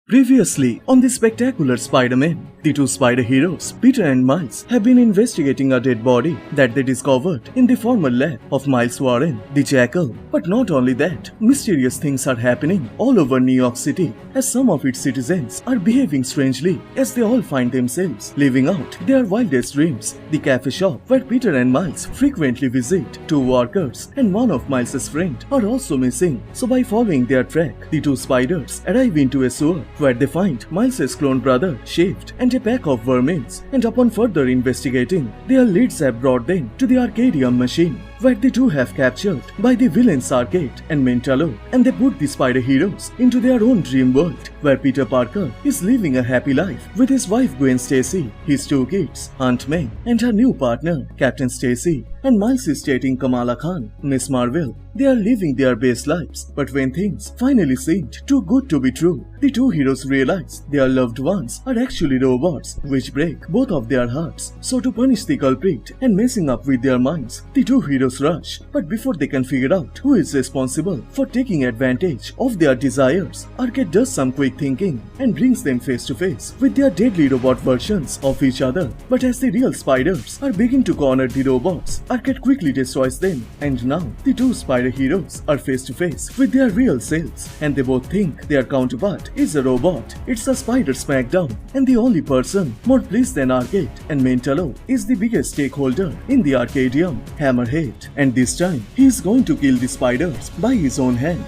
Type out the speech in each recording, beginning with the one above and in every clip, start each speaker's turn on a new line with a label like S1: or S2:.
S1: Previously, on the spectacular Spider-Man, the two spider heroes, Peter and Miles, have been investigating a dead body that they discovered in the former lab of Miles Warren, the Jackal. But not only that, mysterious things are happening all over New York City as some of its citizens are behaving strangely as they all find themselves living out their wildest dreams. The cafe shop where Peter and Miles frequently visit, two workers and one of Miles' friend are also missing. So by following their track, the two spiders arrive into a sewer where they find Miles' clone brother shaved and a pack of vermins, and upon further investigating, their leads have brought them to the Arcadium machine, where the two have captured by the villains Arcade and Mentalo, and they put the spider heroes into their own dream world, where Peter Parker is living a happy life with his wife Gwen Stacy, his two kids, Aunt May, and her new partner, Captain Stacy, and Miles is dating Kamala Khan, Miss Marvel. They are living their best lives, but when things finally seemed too good to be true, the two heroes realize their loved ones are actually robots, which break both of their hearts. So to punish the culprit and messing up with their minds, the two heroes rush, but before they can figure out who is responsible for taking advantage of their desires, Arcade does some quick thinking and brings them face to face with their deadly robot versions of each other. But as the real spiders are beginning to corner the robots, Arcade quickly destroys them, and now the two spider heroes are face to face with their real selves, and they both think their counterpart is a robot. It's a spider smackdown, and the only person more pleased than Arcade and Mentalo is the biggest stakeholder in the Arcadium, Hammerhead, and this time he is going to kill the spiders by his own hand.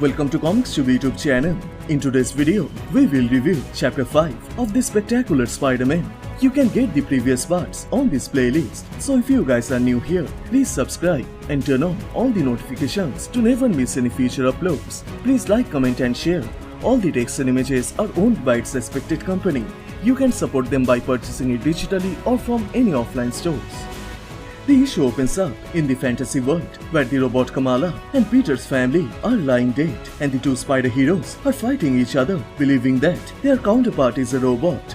S1: Welcome to Comicstube YouTube channel. In today's video, we will review Chapter 5 of the spectacular Spider-Man. You can get the previous parts on this playlist, so if you guys are new here, please subscribe and turn on all the notifications to never miss any future uploads. Please like, comment and share. All the text and images are owned by its respected company. You can support them by purchasing it digitally or from any offline stores. The issue opens up in the fantasy world where the robot Kamala and Peter's family are lying dead, and the two spider heroes are fighting each other, believing that their counterpart is a robot.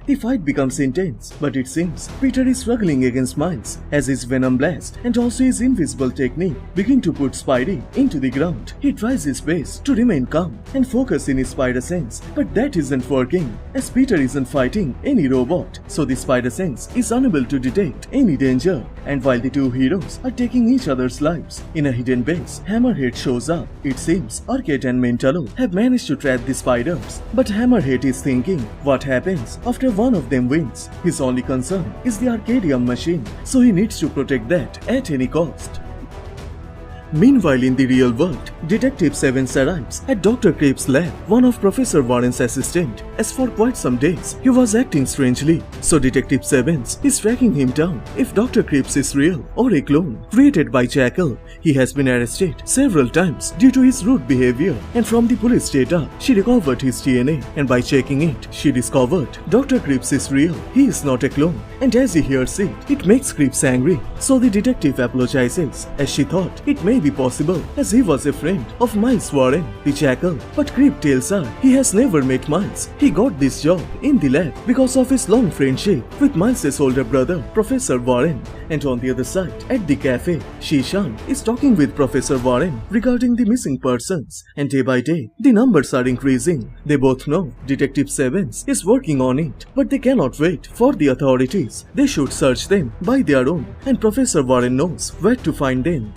S1: The fight becomes intense, but it seems Peter is struggling against Miles as his Venom Blast and also his invisible technique begin to put Spidey into the ground. He tries his best to remain calm and focus in his spider sense, but that isn't working as Peter isn't fighting any robot, so the spider sense is unable to detect any danger. And while the two heroes are taking each other's lives in a hidden base, Hammerhead shows up. It seems Arcade and Mentalo have managed to trap the spiders, but Hammerhead is thinking what happens after one of them wins. His only concern is the Arcadium machine, so he needs to protect that at any cost. Meanwhile, in the real world, Detective Sevens arrives at Dr. Creep's lab, one of Professor Warren's assistant, as for quite some days he was acting strangely. So Detective Sevens is tracking him down if Dr. Creeps is real or a clone created by Jackal. He has been arrested several times due to his rude behavior, and from the police data, she recovered his DNA, and by checking it, she discovered Dr. Creeps is real. He is not a clone, and as he hears it, it makes Creeps angry. So the detective apologizes as she thought it may be possible as he was a friend of Miles Warren, the Jackal. But Creep tells her he has never met Miles. He got this job in the lab because of his long friendship with Miles' older brother, Professor Warren. And on the other side, at the cafe, Shishan is talking with Professor Warren regarding the missing persons, and day by day, the numbers are increasing. They both know Detective Sevens is working on it, but they cannot wait for the authorities. They should search them by their own, and Professor Warren knows where to find them.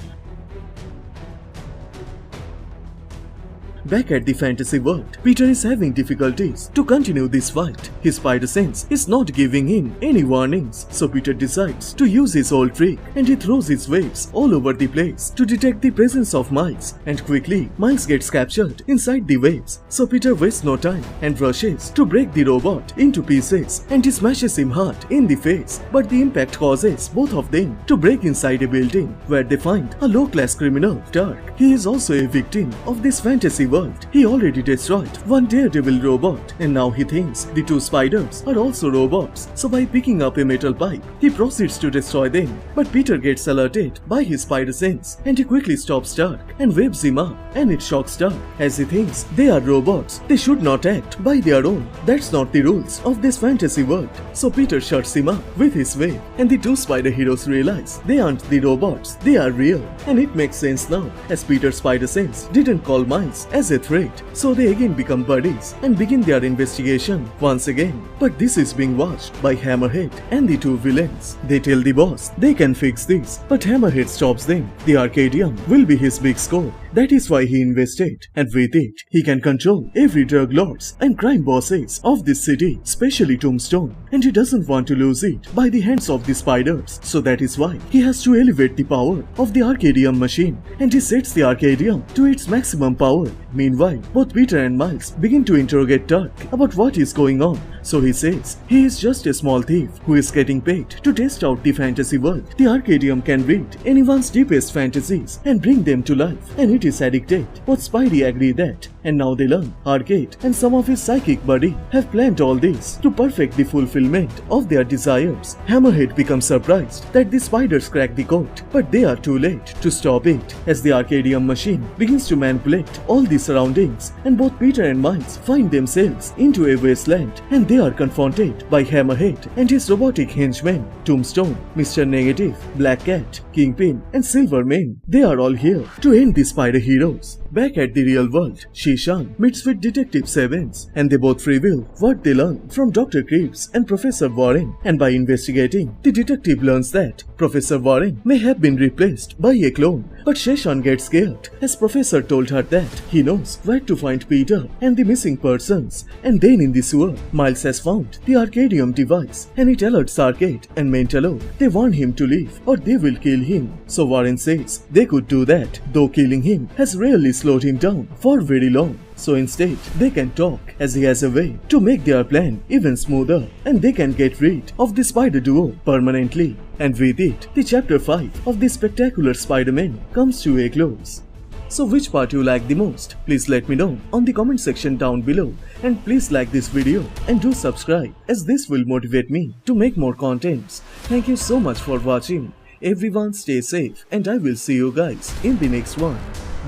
S1: Back at the fantasy world, Peter is having difficulties to continue this fight. His spider sense is not giving him any warnings, so Peter decides to use his old trick, and he throws his waves all over the place to detect the presence of Miles, and quickly Miles gets captured inside the waves. So Peter wastes no time and rushes to break the robot into pieces, and he smashes him hard in the face, but the impact causes both of them to break inside a building where they find a low-class criminal, Dark. He is also a victim of this fantasy world world. He already destroyed one daredevil robot, and now he thinks the two spiders are also robots. So by picking up a metal pipe, he proceeds to destroy them. But Peter gets alerted by his spider sense, and he quickly stops Stark and waves him up, and it shocks Stark as he thinks they are robots. They should not act by their own. That's not the rules of this fantasy world. So Peter shuts him up with his wave, and the two spider heroes realize they aren't the robots, they are real. And it makes sense now, as Peter's spider sense didn't call Miles as a threat. So they again become buddies and begin their investigation once again. But this is being watched by Hammerhead and the two villains. They tell the boss they can fix this, but Hammerhead stops them. The Arcadium will be his big score. That is why he invested, and with it, he can control every drug lords and crime bosses of this city, especially Tombstone, and he doesn't want to lose it by the hands of the spiders. So that is why he has to elevate the power of the Arcadium machine, and he sets the Arcadium to its maximum power. Meanwhile, both Peter and Miles begin to interrogate Turk about what is going on. So he says he is just a small thief who is getting paid to test out the fantasy world. The Arcadium can read anyone's deepest fantasies and bring them to life, and it is addicted. Both Spidey agree that, and now they learn Arcade and some of his psychic buddy have planned all this to perfect the fulfillment of their desires. Hammerhead becomes surprised that the spiders crack the code, but they are too late to stop it, as the Arcadium machine begins to manipulate all the surroundings, and both Peter and Miles find themselves into a wasteland, and they are confronted by Hammerhead and his robotic henchmen, Tombstone, Mr. Negative, Black Cat, Kingpin, and Silvermane. They are all here to end the spider heroes. Back at the real world, Shishan meets with Detective Sevens, and they both reveal what they learn from Dr. Kribs and Professor Warren, and by investigating, the detective learns that Professor Warren may have been replaced by a clone. But Shishan gets scared as Professor told her that he knows where to find Peter and the missing persons. And then in the sewer, Miles has found the Arcadium device, and it alerts Arcade and Mentalo. They warn him to leave or they will kill him. So Warren says they could do that, though killing him has rarely slowed him down for very long. So instead, they can talk, as he has a way to make their plan even smoother, and they can get rid of the spider duo permanently. And with it, the chapter 5 of the spectacular Spider-Man comes to a close. So which part you like the most? Please let me know on the comment section down below, and please like this video and do subscribe, as this will motivate me to make more contents. Thank you so much for watching. Everyone stay safe, and I will see you guys in the next one.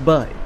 S1: Bye.